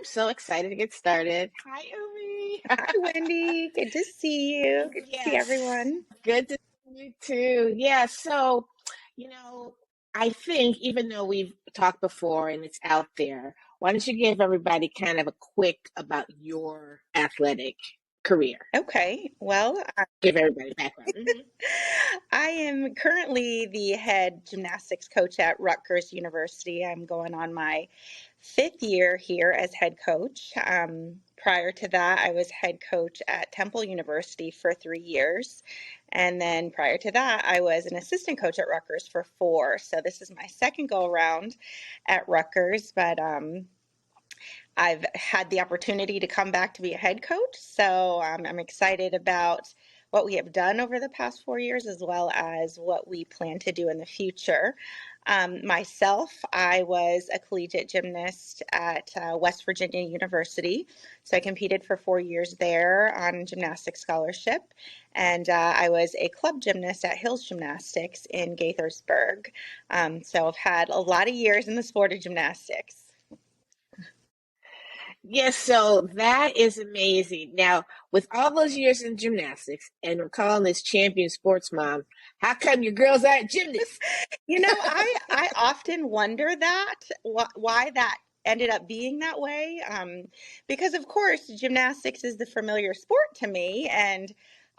so excited to get started. Hi, Umi. Hi, Wendy. Good to see you. Good to see Yes, everyone. good to see you too. Yeah, so, you know, I think even though we've talked before and it's out there, why don't you give everybody kind of a quick about your athletic career? Okay, well, Give everybody background. I am currently the head gymnastics coach at Rutgers University. I'm going on my fifth year here as head coach. Prior to that, I was head coach at Temple University for 3 years. And then prior to that, I was an assistant coach at Rutgers for 4. So this is my second go around at Rutgers, but I've had the opportunity to come back to be a head coach, so I'm excited about what we have done over the past 4 years as well as what we plan to do in the future. Myself, I was a collegiate gymnast at West Virginia University, so I competed for 4 years there on gymnastics scholarship, and I was a club gymnast at Hills Gymnastics in Gaithersburg. So I've had a lot of years in the sport of gymnastics. Yes, so that is amazing. Now, with all those years in gymnastics and we're calling this champion sports mom, how come your girls aren't gymnasts? I often wonder that why that ended up being that way. Because of course, gymnastics is the familiar sport to me, and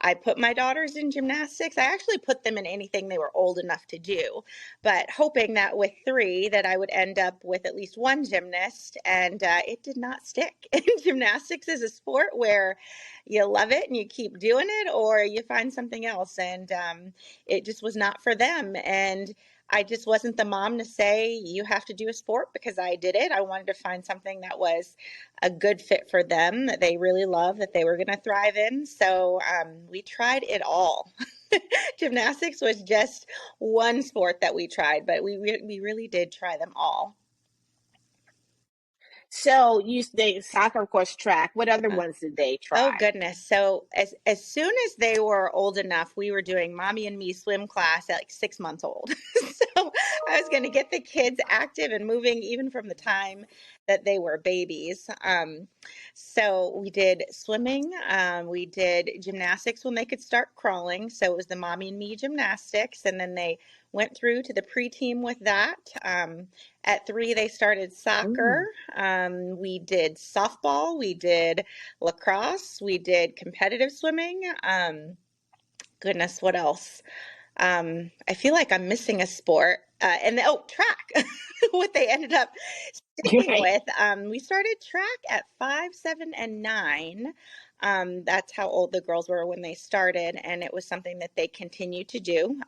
I put my daughters in gymnastics. I actually put them in anything they were old enough to do, but hoping that with 3 that I would end up with at least one gymnast, and it did not stick. Gymnastics is a sport where you love it and you keep doing it, or you find something else, and it just was not for them. And I just wasn't the mom to say, you have to do a sport because I did it. I wanted to find something that was a good fit for them, that they really love, that they were going to thrive in. So we tried it all. Gymnastics was just one sport that we tried, but we really did try them all. So they soccer, of course, track. What other ones did they Oh try? goodness. So as soon as they were old enough, we were doing mommy and me swim class at like 6 months old. So I was going to get the kids active and moving even from the time that they were babies. So we did swimming. We did gymnastics when they could start crawling. So it was the mommy and me gymnastics. And then they went through to the pre-team with that. At 3, they started soccer. We did softball. We did lacrosse. We did competitive swimming. Goodness, what else? I feel like I'm missing a sport. Track, what they ended up sticking Right. with. We started track at 5, 7, and 9. That's how old the girls were when they started, and it was something that they continued to do.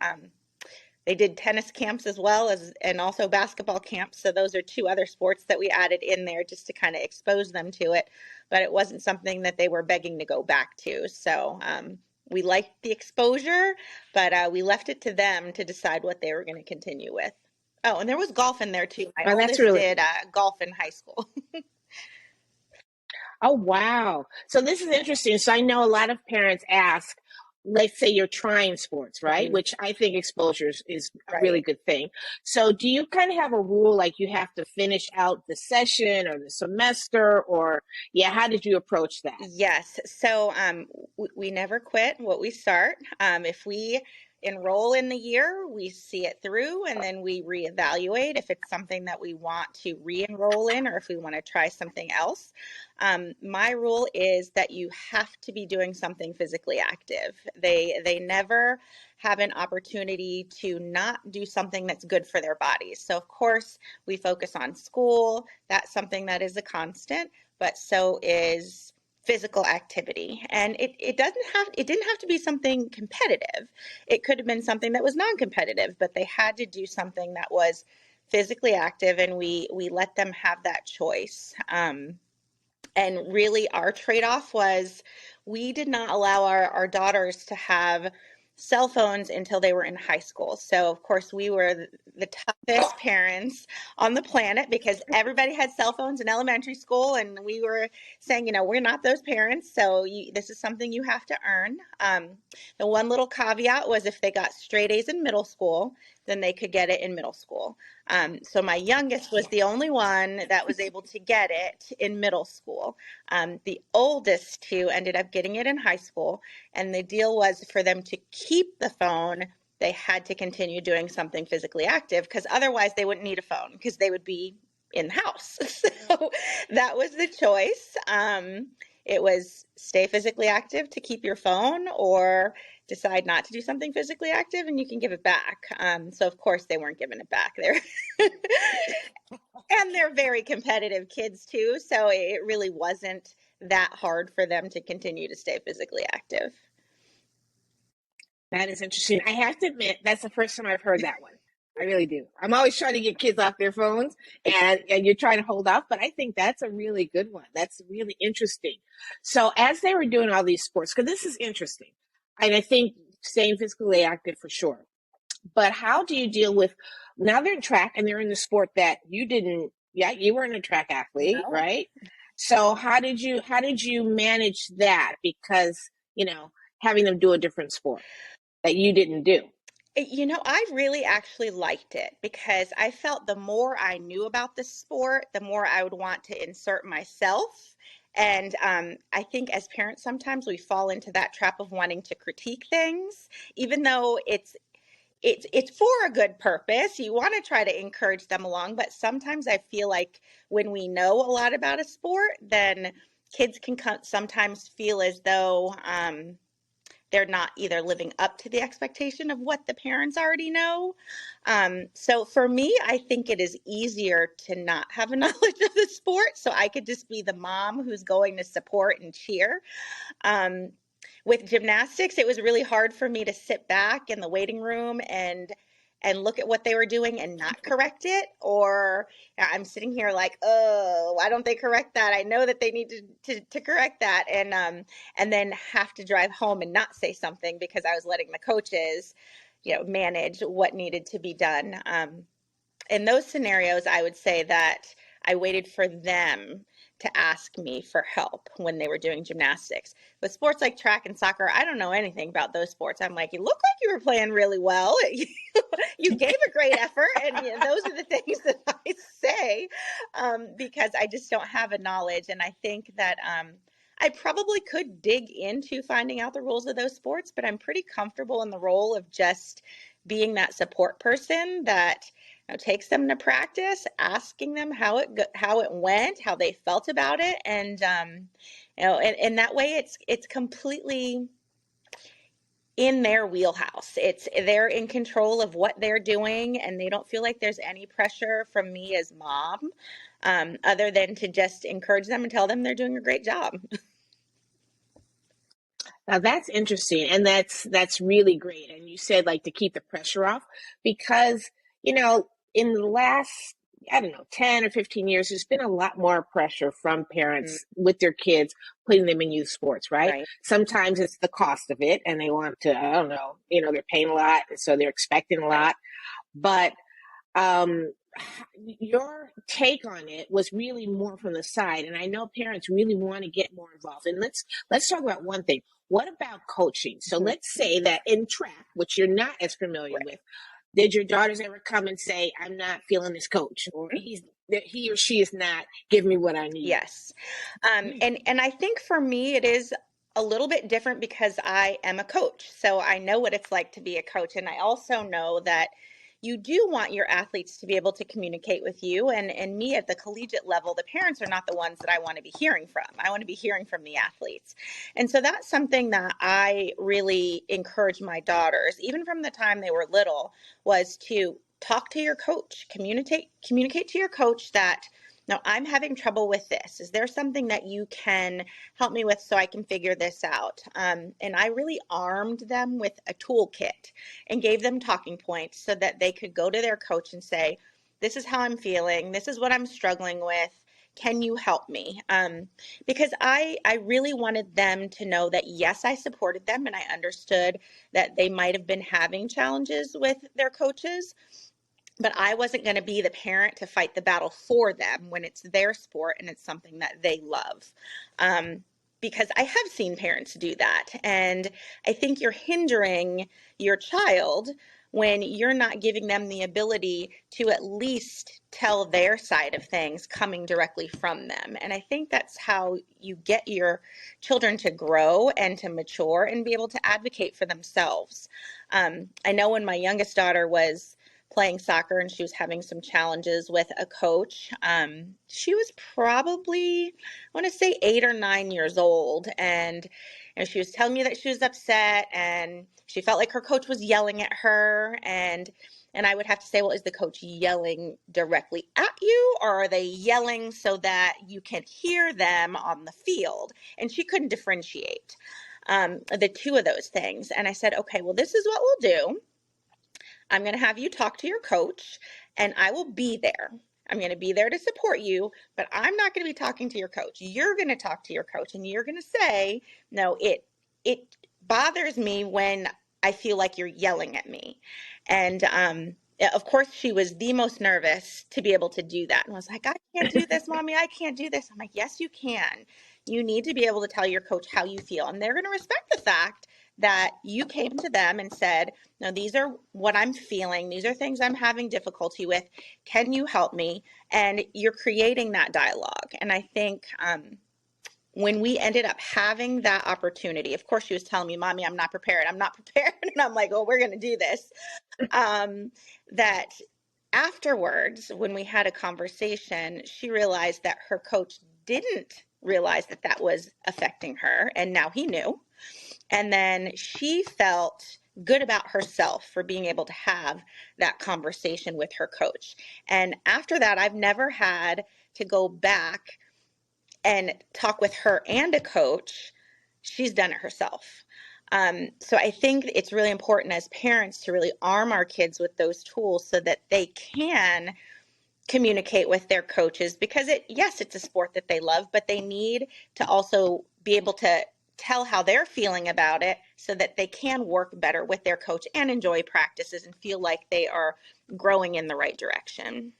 They did tennis camps as well as, and also basketball camps. So those are 2 other sports that we added in there just to kind of expose them to it. But it wasn't something that they were begging to go back to. So we liked the exposure, but we left it to them to decide what they were going to continue with. Oh, and there was golf in there too. My Oh, that's oldest really. did golf in high school. Oh, wow. So this is interesting. So I know a lot of parents ask, let's say you're trying sports, right? Mhm. Which I think exposure is a really Right. good thing. So do you kind of have a rule like you have to finish out the session or the semester or yeah, how did you approach that? Yes. So we never quit what we start. If we enroll in the year, we see it through and then we reevaluate if it's something that we want to re-enroll in or if we want to try something else. My rule is that you have to be doing something physically active. They never have an opportunity to not do something that's good for their bodies. So of course, we focus on school. That's something that is a constant, but so is physical activity. And it didn't have to be something competitive. It could have been something that was non-competitive, but they had to do something that was physically active, and we let them have that choice. And really our trade-off was we did not allow our daughters to have cell phones until they were in high school. So of course we were the toughest parents on the planet because everybody had cell phones in elementary school, and we were saying, we're not those parents, so this is something you have to earn. The one little caveat was if they got straight A's in middle school, then they could get it in middle school. So my youngest was the only one that was able to get it in middle school. The oldest two ended up getting it in high school, and the deal was for them to keep the phone, they had to continue doing something physically active, because otherwise they wouldn't need a phone because they would be in the house. So that was the choice. It was stay physically active to keep your phone, or decide not to do something physically active and you can give it back. So of course they weren't giving it back there. And they're very competitive kids too. So it really wasn't that hard for them to continue to stay physically active. That is interesting. I have to admit, that's the first time I've heard that one. I really do. I'm always trying to get kids off their phones, and you're trying to hold off, but I think that's a really good one. That's really interesting. So as they were doing all these sports, because this is interesting, and I think staying physically active for sure, but how do you deal with, now they're in track and they're in the sport that you didn't, you weren't a track athlete, No. right? So how did you manage that? Because, having them do a different sport that you didn't do. I really actually liked it, because I felt the more I knew about the sport, the more I would want to insert myself. And I think as parents, sometimes we fall into that trap of wanting to critique things, even though it's for a good purpose. You want to try to encourage them along, but sometimes I feel like when we know a lot about a sport, then kids can sometimes feel as though they're not either living up to the expectation of what the parents already know. So for me, I think it is easier to not have a knowledge of the sport, so I could just be the mom who's going to support and cheer. With gymnastics, it was really hard for me to sit back in the waiting room and look at what they were doing and not correct it. Or I'm sitting here like, oh, why don't they correct that? I know that they need to correct that. And then have to drive home and not say something because I was letting the coaches, manage what needed to be done. In those scenarios, I would say that I waited for them to ask me for help when they were doing gymnastics. With sports like track and soccer, I don't know anything about those sports. I'm like, you look like you were playing really well. You gave a great effort. And those are the things that I say because I just don't have a knowledge. And I think that I probably could dig into finding out the rules of those sports, but I'm pretty comfortable in the role of just being that support person that takes them to practice, asking them how it went, how they felt about it, and and that way it's completely in their wheelhouse. They're in control of what they're doing, and they don't feel like there's any pressure from me as mom, other than to just encourage them and tell them they're doing a great job. Now that's interesting, and that's really great. And you said like to keep the pressure off, because in the last, I don't know, 10 or 15 years, there's been a lot more pressure from parents with their kids, putting them in youth sports, right? Sometimes it's the cost of it, and they want to, I don't know, they're paying a lot, so they're expecting a lot. But your take on it was really more from the side, and I know parents really want to get more involved. And let's talk about one thing. What about coaching? So let's say that in track, which you're not as familiar with, did your daughters ever come and say, I'm not feeling this coach, or he or she is not giving me what I need? Yes. And I think for me, it is a little bit different because I am a coach. So I know what it's like to be a coach. And I also know that you do want your athletes to be able to communicate with you. And me at the collegiate level, the parents are not the ones that I want to be hearing from. I want to be hearing from the athletes. And so that's something that I really encourage my daughters, even from the time they were little, was to talk to your coach, communicate to your coach that, no, I'm having trouble with this. Is there something that you can help me with so I can figure this out? And I really armed them with a toolkit and gave them talking points so that they could go to their coach and say, this is how I'm feeling. This is what I'm struggling with. Can you help me? Because I really wanted them to know that, yes, I supported them and I understood that they might have been having challenges with their coaches, but I wasn't going to be the parent to fight the battle for them when it's their sport and it's something that they love. Because I have seen parents do that. And I think you're hindering your child when you're not giving them the ability to at least tell their side of things coming directly from them. And I think that's how you get your children to grow and to mature and be able to advocate for themselves. I know when my youngest daughter was playing soccer and she was having some challenges with a coach, she was probably, I want to say 8 or 9 years old. And she was telling me that she was upset and she felt like her coach was yelling at her. And I would have to say, well, is the coach yelling directly at you, or are they yelling so that you can hear them on the field? And she couldn't differentiate the two of those things. And I said, okay, well, this is what we'll do. I'm going to have you talk to your coach and I will be there. I'm going to be there to support you, but I'm not going to be talking to your coach. You're going to talk to your coach and you're going to say, no, it bothers me when I feel like you're yelling at me. And of course, she was the most nervous to be able to do that. And I was like, I can't do this, Mommy. I can't do this. I'm like, yes, you can. You need to be able to tell your coach how you feel. And they're going to respect the fact that you came to them and said, no, these are what I'm feeling. These are things I'm having difficulty with. Can you help me? And you're creating that dialogue. And I think when we ended up having that opportunity, of course, she was telling me, Mommy, I'm not prepared. I'm not prepared. And I'm like, well, we're going to do this. That afterwards, when we had a conversation, she realized that her coach didn't realize that that was affecting her. And now he knew. And then she felt good about herself for being able to have that conversation with her coach. And after that, I've never had to go back and talk with her and a coach. She's done it herself. So I think it's really important as parents to really arm our kids with those tools so that they can communicate with their coaches, because yes, it's a sport that they love, but they need to also be able to tell how they're feeling about it so that they can work better with their coach and enjoy practices and feel like they are growing in the right direction.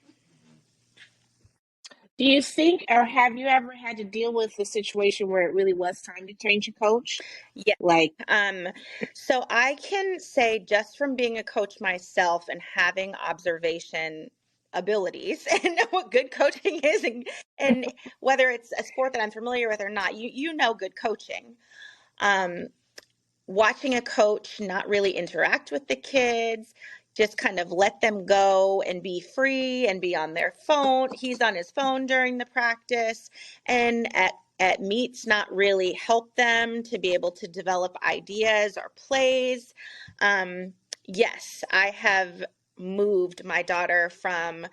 Do you think, or have you ever had to deal with a situation where it really was time to change a coach? Yeah. So I can say, just from being a coach myself and having observation abilities and know what good coaching is, and whether it's a sport that I'm familiar with or not, you know good coaching. Watching a coach not really interact with the kids, just kind of let them go and be free and be on their phone. He's on his phone during the practice, and at meets not really help them to be able to develop ideas or plays. Yes, I have moved my daughter from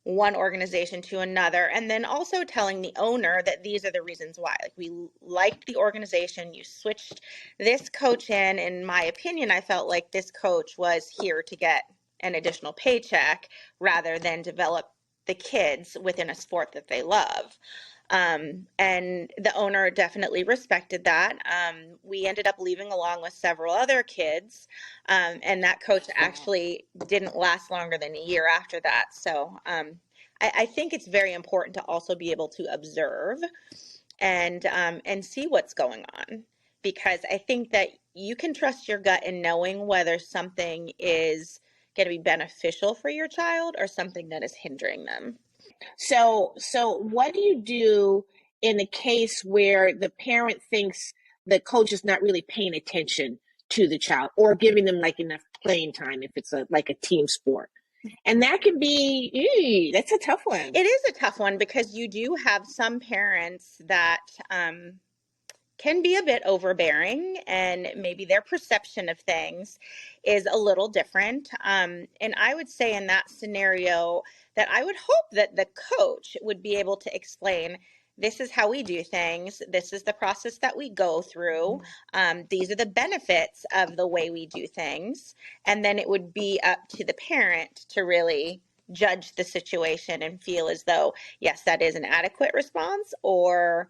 one organization to another, and then also telling the owner that these are the reasons why. Like, we liked the organization, you switched this coach in my opinion, I felt like this coach was here to get an additional paycheck rather than develop the kids within a sport that they love. And the owner definitely respected that. We ended up leaving along with several other kids, and that coach actually didn't last longer than a year after that. So I think it's very important to also be able to observe and see what's going on, because I think that you can trust your gut in knowing whether something is going to be beneficial for your child or something that is hindering them. So what do you do in a case where the parent thinks the coach is not really paying attention to the child or giving them like enough playing time if it's like a team sport? And that can be, that's a tough one. It is a tough one, because you do have some parents that can be a bit overbearing, and maybe their perception of things is a little different. And I would say in that scenario that I would hope that the coach would be able to explain, this is how we do things. This is the process that we go through. These are the benefits of the way we do things. And then it would be up to the parent to really judge the situation and feel as though, yes, that is an adequate response, or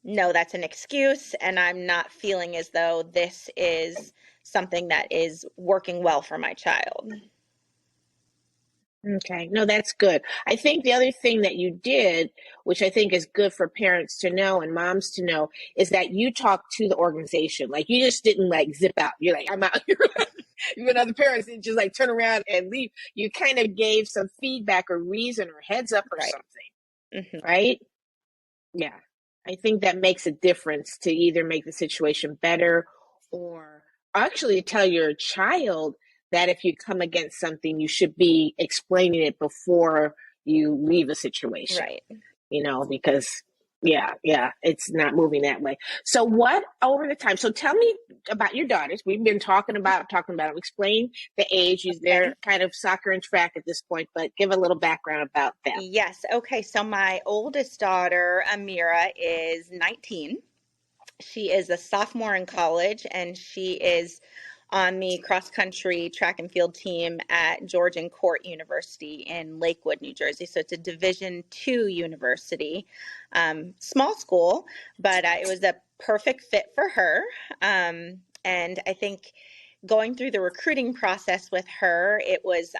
no, that's an excuse, and I'm not feeling as though this is something that is working well for my child. Okay, no, that's good. I think the other thing that you did, which I think is good for parents to know and moms to know, is that you talked to the organization. Like, you just didn't like zip out. You're like, I'm out. Even other parents didn't just like turn around and leave. You kind of gave some feedback or reason or heads up or Right. something, right? Yeah. I think that makes a difference to either make the situation better or actually tell your child that if you come against something, you should be explaining it before you leave a situation, Right. because yeah, it's not moving that way. So what over the time? So tell me about your daughters. We've been talking about them. Explain the age. They're kind of soccer and track at this point, but give a little background about them. Yes. Okay. So my oldest daughter, Amira, is 19. She is a sophomore in college, and she is on the cross-country track and field team at Georgian Court University in Lakewood, New Jersey. So it's a Division II university, small school, but it was a perfect fit for her. And I think going through the recruiting process with her, it was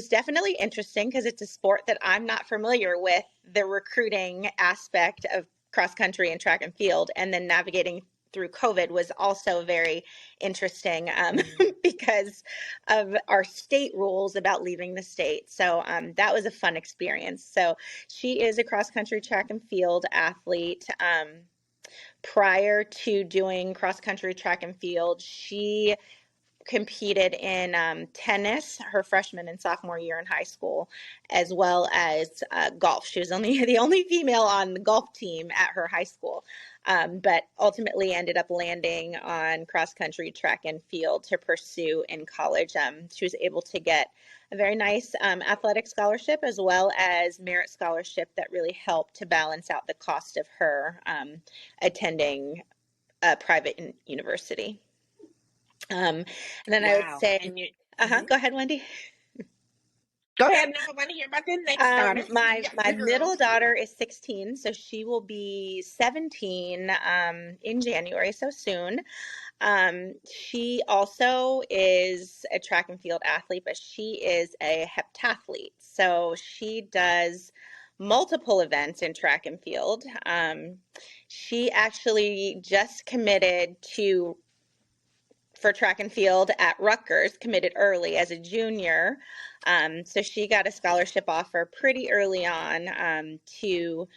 definitely interesting because it's a sport that I'm not familiar with, the recruiting aspect of cross country and track and field, and then navigating through COVID was also very interesting because of our state rules about leaving the state. So that was a fun experience. So she is a cross country track and field athlete. Prior to doing cross country track and field, she competed in tennis her freshman and sophomore year in high school, as well as golf. She was the only female on the golf team at her high school, but ultimately ended up landing on cross country track and field to pursue in college. She was able to get a very nice athletic scholarship as well as merit scholarship that really helped to balance out the cost of her attending a private university. And then I would say, go ahead, Wendy. Go ahead. No, I want to hear about the next daughter. My middle daughter is 16, so she will be 17 in January, so soon. She also is a track and field athlete, but she is a heptathlete. So she does multiple events in track and field. She actually just committed for track and field at Rutgers, committed early as a junior. So she got a scholarship offer pretty early on to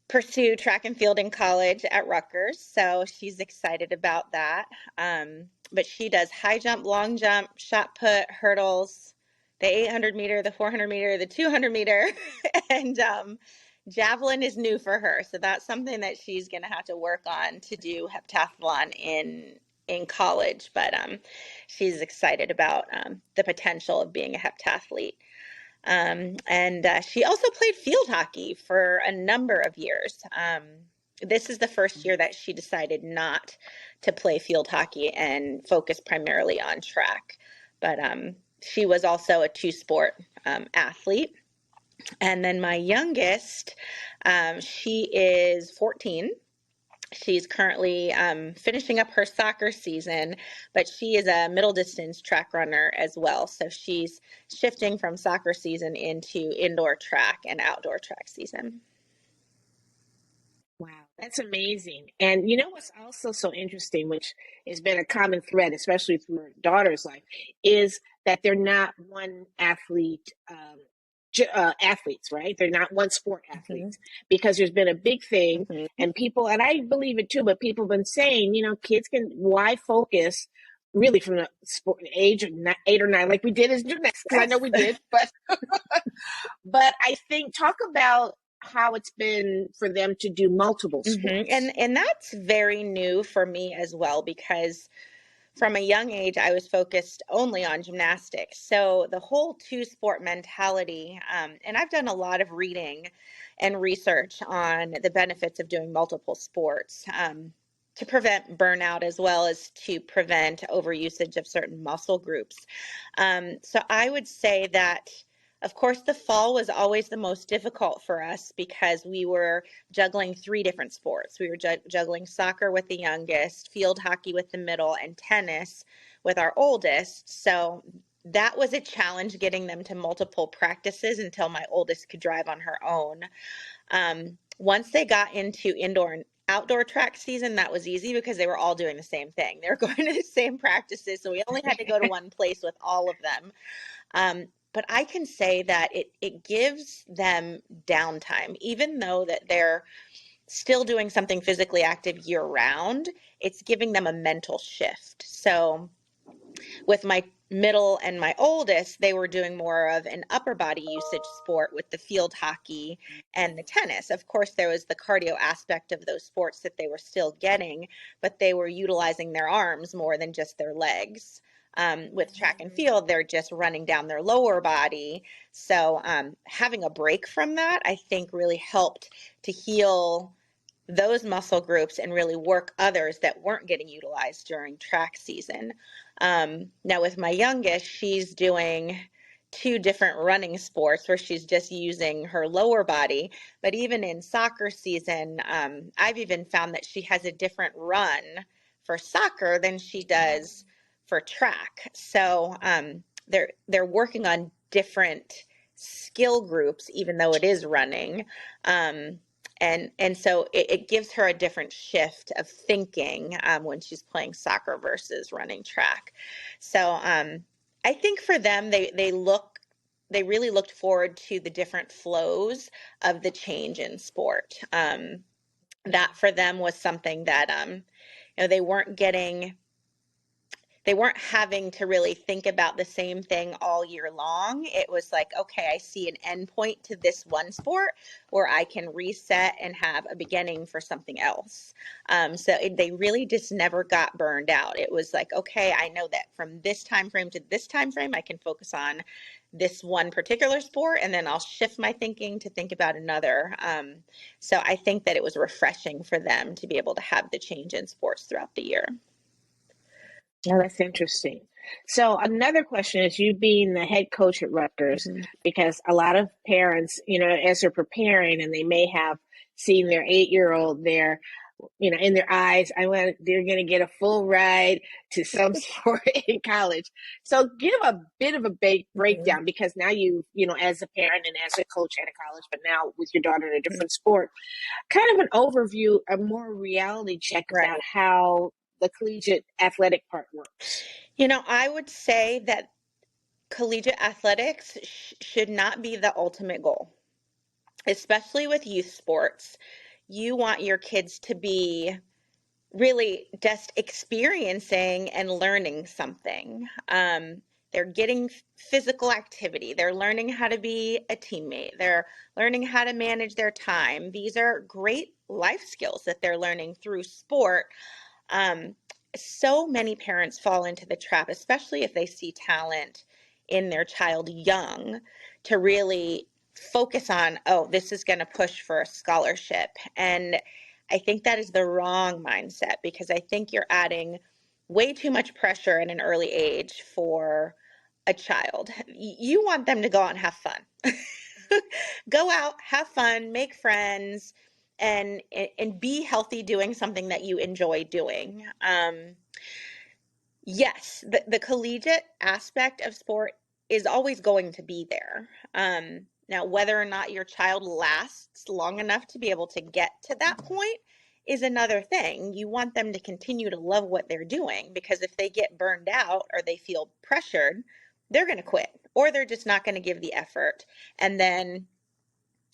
pursue track and field in college at Rutgers. So she's excited about that. But she does high jump, long jump, shot put, hurdles, the 800 meter, the 400 meter, the 200 meter, and javelin is new for her. So that's something that she's going to have to work on to do heptathlon in college, but she's excited about the potential of being a heptathlete. And she also played field hockey for a number of years. This is the first year that she decided not to play field hockey and focus primarily on track. But she was also a two-sport athlete. And then my youngest, she is 14. She's currently finishing up her soccer season, but she is a middle distance track runner as well. So she's shifting from soccer season into indoor track and outdoor track season. Wow, that's amazing. And what's also so interesting, which has been a common thread, especially through your daughter's life, is that they're not one athlete athletes, right? They're not one sport athletes, because there's been a big thing and people, and I believe it too, but people have been saying, kids why focus really from the sport age of 8 or 9, like we did as gymnasts, because I know we did, but I think talk about how it's been for them to do multiple sports. And that's very new for me as well, because from a young age, I was focused only on gymnastics. So the whole two-sport mentality, and I've done a lot of reading and research on the benefits of doing multiple sports to prevent burnout as well as to prevent overusage of certain muscle groups. So I would say that, of course, the fall was always the most difficult for us because we were juggling 3 different sports. We were juggling soccer with the youngest, field hockey with the middle, and tennis with our oldest. So that was a challenge, getting them to multiple practices until my oldest could drive on her own. Once they got into indoor and outdoor track season, that was easy because they were all doing the same thing. They were going to the same practices, so we only had to go to one place with all of them. But I can say that it gives them downtime, even though that they're still doing something physically active year round, it's giving them a mental shift. So with my middle and my oldest, they were doing more of an upper body usage sport with the field hockey and the tennis. Of course, there was the cardio aspect of those sports that they were still getting, but they were utilizing their arms more than just their legs. With track and field, they're just running down their lower body. So having a break from that, I think really helped to heal those muscle groups and really work others that weren't getting utilized during track season. Now with my youngest, she's doing 2 different running sports where she's just using her lower body. But even in soccer season, I've even found that she has a different run for soccer than she does for track. So they're working on different skill groups, even though it is running. And so it gives her a different shift of thinking when she's playing soccer versus running track. So I think for them, they really looked forward to the different flows of the change in sport. That for them was something that they weren't having to really think about the same thing all year long. It was like, okay, I see an end point to this one sport where I can reset and have a beginning for something else. They really just never got burned out. It was like, okay, I know that from this time frame to this time frame, I can focus on this one particular sport, and then I'll shift my thinking to think about another. So I think that it was refreshing for them to be able to have the change in sports throughout the year. Oh, that's interesting. So another question is, you being the head coach at Rutgers, because a lot of parents, as they're preparing, and they may have seen their 8-year-old there, in their eyes, they're going to get a full ride to some sport in college. So give a bit of a breakdown, because now as a parent and as a coach at a college, but now with your daughter in a different sport, kind of an overview, a more reality check about how the collegiate athletic part works. I would say that collegiate athletics should not be the ultimate goal, especially with youth sports. You want your kids to be really just experiencing and learning something. They're getting physical activity. They're learning how to be a teammate. They're learning how to manage their time. These are great life skills that they're learning through sport. So many parents fall into the trap, especially if they see talent in their child young, to really focus on, oh, this is going to push for a scholarship. And I think that is the wrong mindset, because I think you're adding way too much pressure at an early age for a child. You want them to go out and have fun. Go out, have fun, make friends, and be healthy doing something that you enjoy doing. Yes, the collegiate aspect of sport is always going to be there. Now, whether or not your child lasts long enough to be able to get to that point is another thing. You want them to continue to love what they're doing, because if they get burned out or they feel pressured, they're going to quit, or they're just not going to give the effort. And then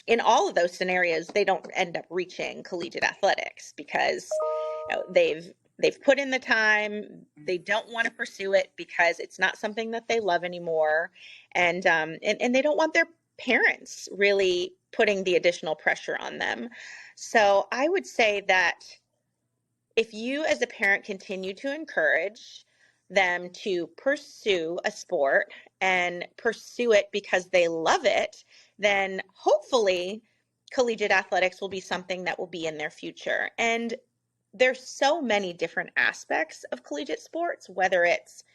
in all of those scenarios, they don't end up reaching collegiate athletics, because they've put in the time. They don't want to pursue it because it's not something that they love anymore, and they don't want their parents really putting the additional pressure on them. So I would say that if you as a parent continue to encourage them to pursue a sport and pursue it because they love it, then hopefully collegiate athletics will be something that will be in their future. And there's so many different aspects of collegiate sports, whether it's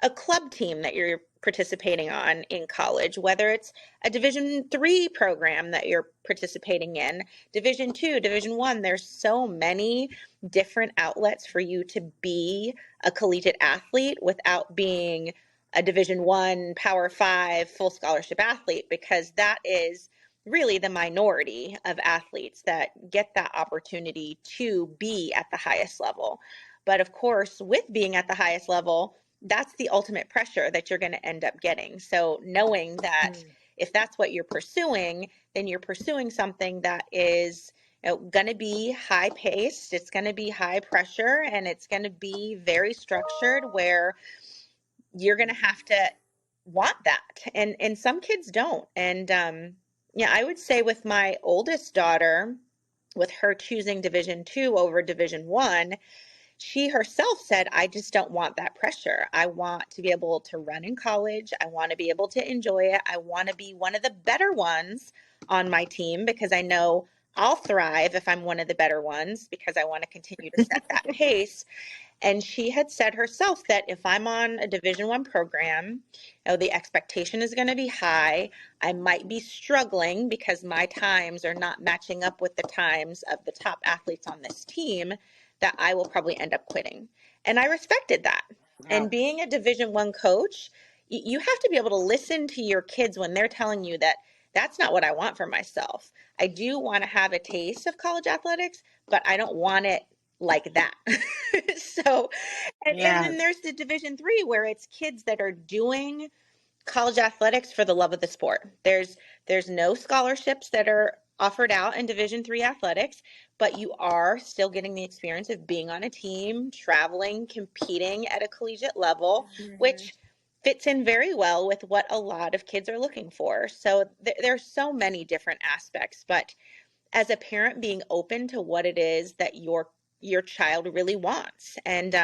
a club team that you're participating on in college, whether it's a Division III program that you're participating in, Division II, Division I. There's so many different outlets for you to be a collegiate athlete without being a Division I, Power 5, full scholarship athlete, because that is really the minority of athletes that get that opportunity to be at the highest level. But of course, with being at the highest level, that's the ultimate pressure that you're going to end up getting. So knowing that if that's what you're pursuing, then you're pursuing something that is going to be high paced, it's going to be high pressure, and it's going to be very structured where you're going to have to want that. And some kids don't. And yeah, I would say with my oldest daughter, with her choosing Division II over Division I, she herself said, I just don't want that pressure. I want to be able to run in college. I want to be able to enjoy it. I want to be one of the better ones on my team because I know I'll thrive if I'm one of the better ones because I want to continue to set that pace. And she had said herself that if I'm on a Division I program, the expectation is going to be high. I might be struggling because my times are not matching up with the times of the top athletes on this team, that I will probably end up quitting. And I respected that. Wow. And being a Division I coach, you have to be able to listen to your kids when they're telling you that that's not what I want for myself. I do want to have a taste of college athletics, but I don't want it like that. So, and then there's the Division III where it's kids that are doing college athletics for the love of the sport. There's no scholarships that are offered out in Division III athletics, but you are still getting the experience of being on a team, traveling, competing at a collegiate level, which fits in very well with what a lot of kids are looking for. So there's so many different aspects, but as a parent, being open to what it is that your child really wants. And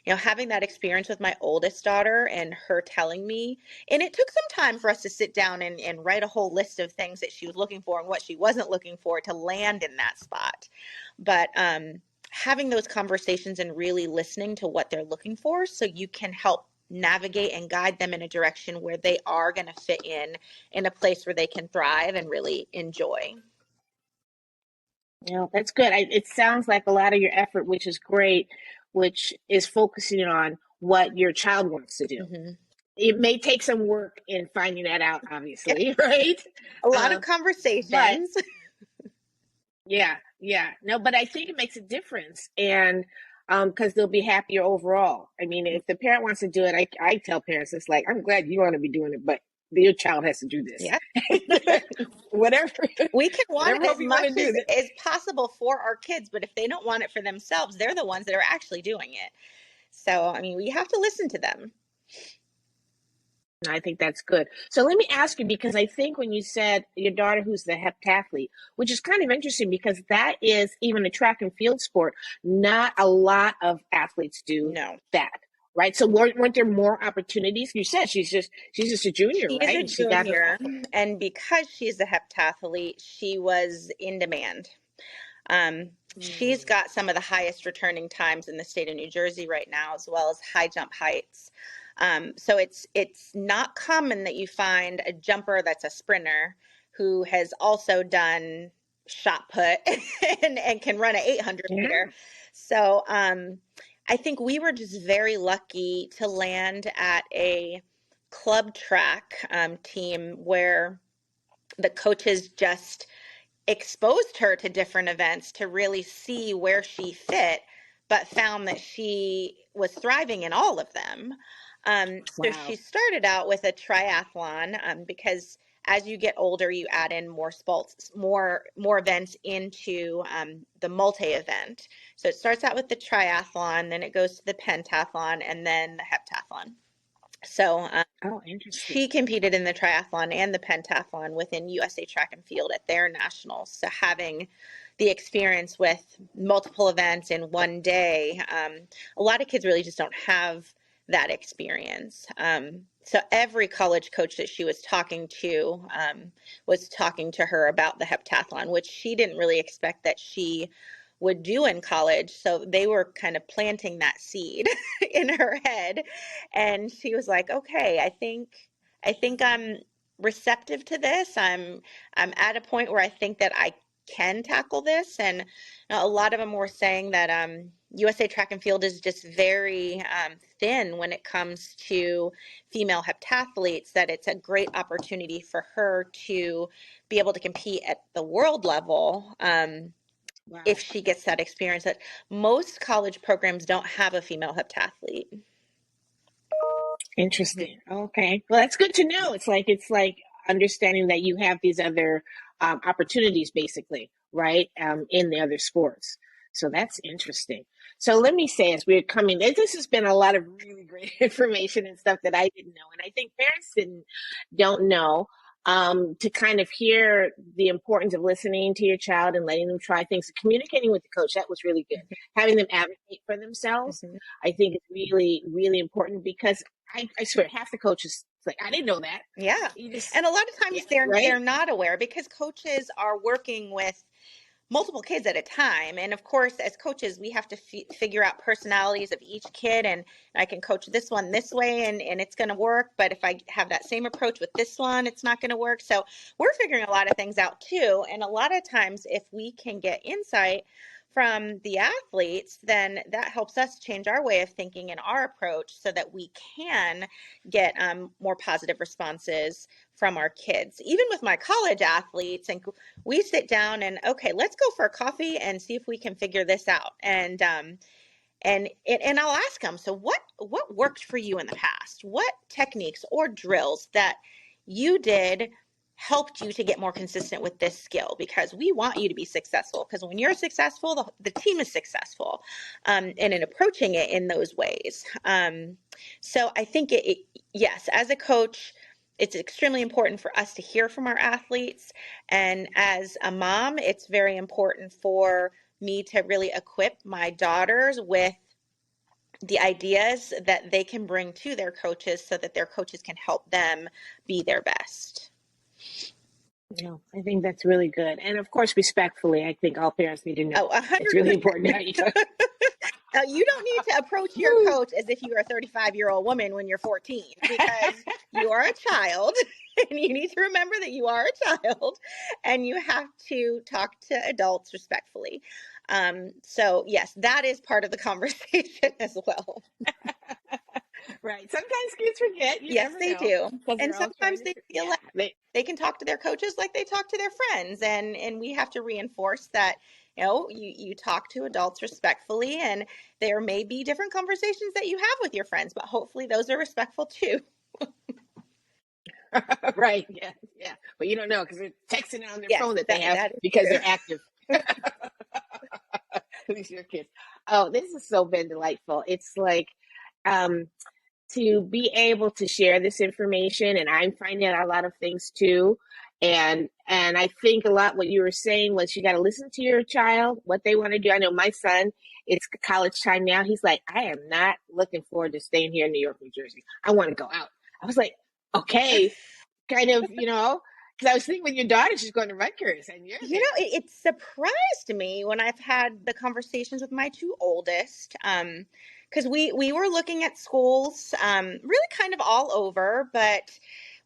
having that experience with my oldest daughter and her telling me, and it took some time for us to sit down and write a whole list of things that she was looking for and what she wasn't looking for to land in that spot. But having those conversations and really listening to what they're looking for so you can help navigate and guide them in a direction where they are going to fit in a place where they can thrive and really enjoy. That's good. It sounds like a lot of your effort, which is great, which is focusing on what your child wants to do. It may take some work in finding that out, obviously, right? A lot of conversations. Yeah. No, but I think it makes a difference. And because they'll be happier overall. I mean, if the parent wants to do it, I tell parents, it's like, I'm glad you want to be doing it, but your child has to do this. Yeah. Whatever. We can want it as much as possible for our kids, but if they don't want it for themselves, they're the ones that are actually doing it. So, I mean, we have to listen to them. I think that's good. So let me ask you, because I think when you said your daughter who's the heptathlete, which is kind of interesting because that is even a track and field sport, not a lot of athletes do that. Right. So weren't there more opportunities? You said she's just a junior, right? She's a junior, and because she's a heptathlete, she was in demand. She's got some of the highest returning times in the state of New Jersey right now, as well as high jump heights. So it's not common that you find a jumper that's a sprinter who has also done shot put and can run an 800 meter. So I think we were just very lucky to land at a club track team where the coaches just exposed her to different events to really see where she fit, but found that she was thriving in all of them. So she started out with a triathlon because as you get older, you add in more sports, more events into the multi-event. So it starts out with the triathlon, then it goes to the pentathlon, and then the heptathlon. So she competed in the triathlon and the pentathlon within USA Track and Field at their nationals. So having the experience with multiple events in one day, a lot of kids really just don't have that experience. So every college coach that she was talking to her about the heptathlon, which she didn't really expect that she would do in college. So they were kind of planting that seed in her head. And she was like, okay, I think I'm receptive to this. I'm at a point where I think that I can tackle this. And a lot of them were saying that USA Track and Field is just very thin when it comes to female heptathletes, that it's a great opportunity for her to be able to compete at the world level. Wow. If she gets that experience, that most college programs don't have a female heptathlete. Interesting. Okay. Well, that's good to know. It's like understanding that you have these other opportunities, basically, right? In the other sports. So that's interesting. So let me say, as we're coming, this has been a lot of really great information and stuff that I didn't know, and I think parents don't know. To kind of hear the importance of listening to your child and letting them try things, communicating with the coach, that was really good. Having them advocate for themselves, I think is really, really important, because I swear half the coaches, it's like, I didn't know that. Yeah. Just, and a lot of times right? they're not aware, because coaches are working with multiple kids at a time. And of course, as coaches, we have to figure out personalities of each kid. And I can coach this one this way and it's going to work. But if I have that same approach with this one, it's not going to work. So we're figuring a lot of things out too. And a lot of times, if we can get insight from the athletes, then that helps us change our way of thinking and our approach, so that we can get more positive responses from our kids. Even with my college athletes, and we sit down and, okay, let's go for a coffee and see if we can figure this out. And I'll ask them, so what worked for you in the past? What techniques or drills that you did helped you to get more consistent with this skill? Because we want you to be successful, because when you're successful, the team is successful, and in approaching it in those ways. So I think yes, as a coach, it's extremely important for us to hear from our athletes. And as a mom, it's very important for me to really equip my daughters with the ideas that they can bring to their coaches, so that their coaches can help them be their best. Yeah, I think that's really good. And of course, respectfully, I think all parents need to know. 100%. It's really important how you talk. You don't need to approach your coach as if you're a 35-year-old woman when you're 14, because you are a child, and you need to remember that you are a child, and you have to talk to adults respectfully. So yes, that is part of the conversation as well. Right. Sometimes kids forget. You Yes, never they know, do. And sometimes they feel like they can talk to their coaches like they talk to their friends. And we have to reinforce that, you talk to adults respectfully, and there may be different conversations that you have with your friends, but hopefully those are respectful too. Right. Yeah. Yeah. But you don't know, because they're texting on their phone that they have because true. They're active. At least your kids. Oh, this has so been delightful. It's like, to be able to share this information, and I'm finding out a lot of things too. And I think a lot what you were saying was, you got to listen to your child, what they want to do. I know my son, it's college time now. He's like, I am not looking forward to staying here in New York, New Jersey. I want to go out. I was like, okay, kind of, because I was thinking, with your daughter, she's going to Rutgers, and you're there. It surprised me when I've had the conversations with my two oldest, because we were looking at schools, really kind of all over, but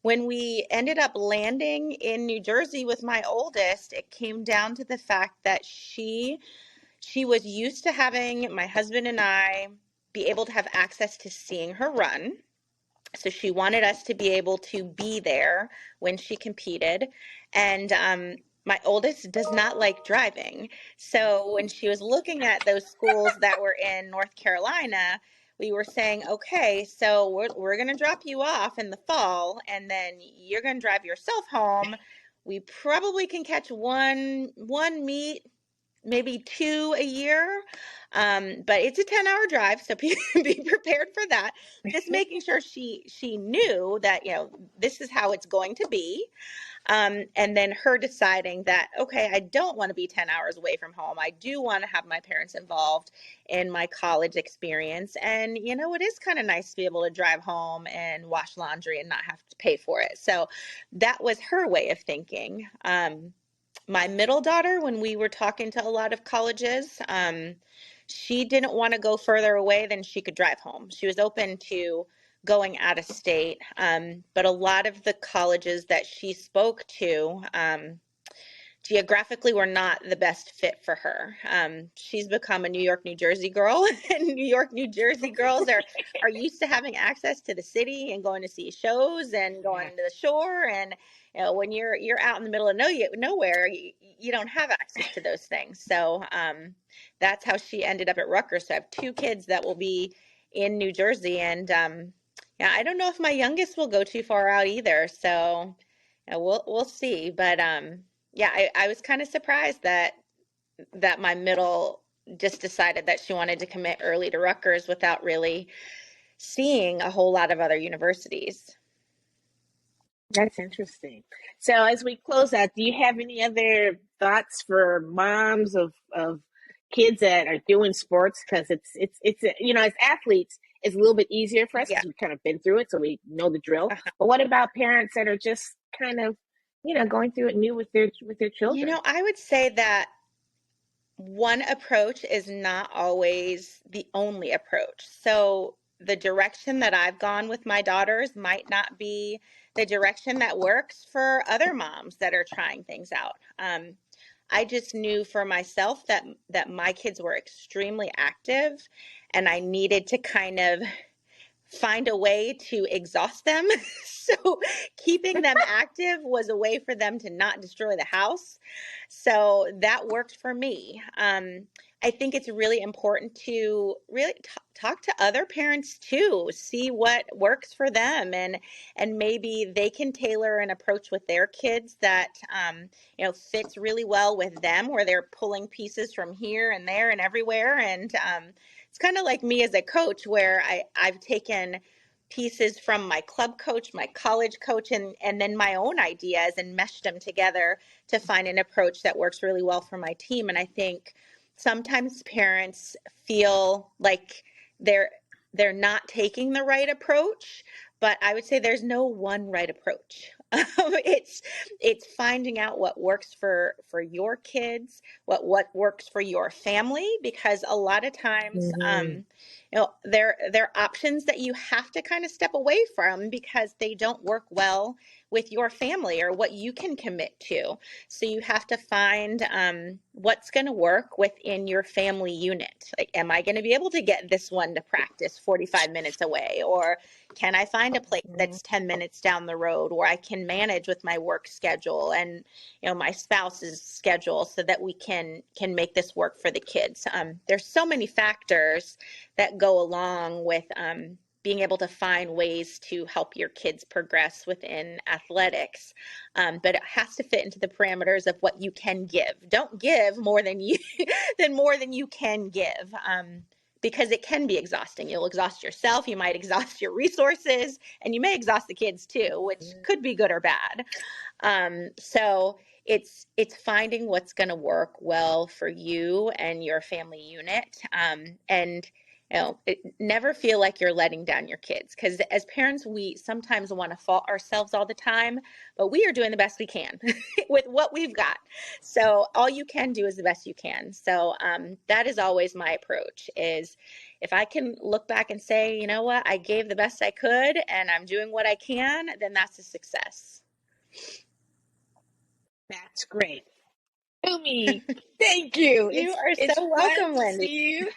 when we ended up landing in New Jersey with my oldest, it came down to the fact that she was used to having my husband and I be able to have access to seeing her run. So she wanted us to be able to be there when she competed. And my oldest does not like driving. So when she was looking at those schools that were in North Carolina, we were saying, okay, so we're going to drop you off in the fall, and then you're going to drive yourself home. We probably can catch one meet, maybe 2 a year. But it's a 10-hour drive, so be prepared for that. Just making sure she knew that, this is how it's going to be. And then her deciding that, okay, I don't want to be 10 hours away from home. I do want to have my parents involved in my college experience. And, it is kind of nice to be able to drive home and wash laundry and not have to pay for it. So that was her way of thinking. My middle daughter, when we were talking to a lot of colleges, she didn't want to go further away than she could drive home. She was open to going out of state, but a lot of the colleges that she spoke to geographically were not the best fit for her. She's become a New York, New Jersey girl, and New York, New Jersey girls are used to having access to the city and going to see shows and going Yeah. to the shore. And when you're out in the middle of nowhere, you don't have access to those things. So that's how she ended up at Rutgers. So I have two kids that will be in New Jersey, and yeah, I don't know if my youngest will go too far out either. So we'll see. But yeah, I was kind of surprised that my middle just decided that she wanted to commit early to Rutgers without really seeing a whole lot of other universities. That's interesting. So as we close out, do you have any other thoughts for moms of kids that are doing sports? Because it's as athletes, it's a little bit easier for us Yeah. because we've kind of been through it, so we know the drill. Uh-huh. But what about parents that are just kind of, going through it new with their children? I would say that one approach is not always the only approach. So the direction that I've gone with my daughters might not be the direction that works for other moms that are trying things out. I just knew for myself that my kids were extremely active, and I needed to kind of find a way to exhaust them. So keeping them active was a way for them to not destroy the house. So that worked for me. I think it's really important to really talk to other parents too, see what works for them, and maybe they can tailor an approach with their kids that fits really well with them, where they're pulling pieces from here and there and everywhere. And it's kind of like me as a coach, where I've taken pieces from my club coach, my college coach, and then my own ideas and meshed them together to find an approach that works really well for my team. And I think sometimes parents feel like they're not taking the right approach, but I would say there's no one right approach. It's finding out what works for your kids, what works for your family, because a lot of times Mm-hmm. there are options that you have to kind of step away from because they don't work well with your family or what you can commit to. So you have to find what's going to work within your family unit. Like, am I going to be able to get this one to practice 45 minutes away? Or can I find a place that's 10 minutes down the road where I can manage with my work schedule and my spouse's schedule so that we can make this work for the kids? There's so many factors that go along with being able to find ways to help your kids progress within athletics. But it has to fit into the parameters of what you can give. Don't give more than you can give. Because it can be exhausting. You'll exhaust yourself, you might exhaust your resources, and you may exhaust the kids too, which could be good or bad. So it's finding what's going to work well for you and your family unit. And never feel like you're letting down your kids, because as parents, we sometimes want to fault ourselves all the time, but we are doing the best we can with what we've got. So all you can do is the best you can. So that is always my approach, is if I can look back and say, you know what, I gave the best I could and I'm doing what I can, then that's a success. That's great. Umme, thank you. You are It's so fun welcome, to Wendy. see you.